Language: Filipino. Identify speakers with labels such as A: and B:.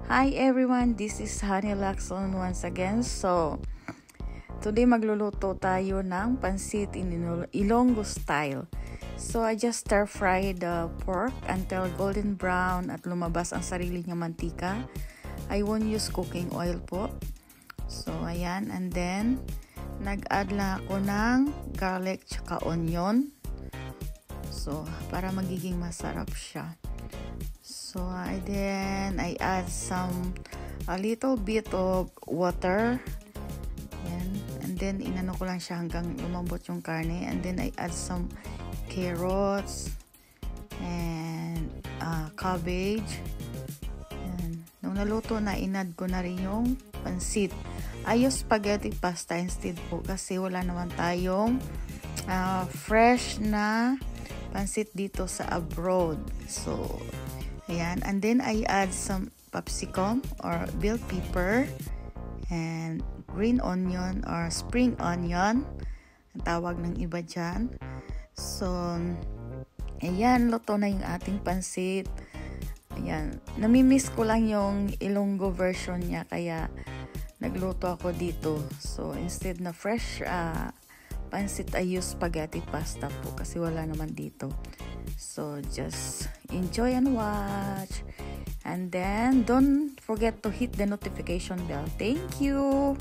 A: Hi everyone, this is Honey Lacson once again. So, today magluluto tayo ng pansit in Ilonggo style. So, I just stir fry the pork until golden brown at lumabas ang sarili niyang mantika. I won't use cooking oil po. So, ayan. And then, nag-add lang ako ng garlic tsaka onion. So, para magiging masarap siya. So, then I add a little bit of water. Yan. And then, inano ko lang siya hanggang lumambot yung karne. And then, I add some carrots and cabbage. Yan. Nung naluto na, inad ko na rin yung pansit. I use spaghetti pasta instead po kasi wala naman tayong fresh na pansit dito sa abroad. So, ayan. And then, I add some capsicum or bell pepper and green onion or spring onion. Ang tawag ng iba dyan. So, ayan. Luto na yung ating pansit. Ayan. Namimiss ko lang yung Ilonggo version niya. Kaya, nagluto ako dito. So, instead na fresh pansit, I use spaghetti pasta po. Kasi wala naman dito. So, just enjoy and watch. And then, don't forget to hit the notification bell. Thank you!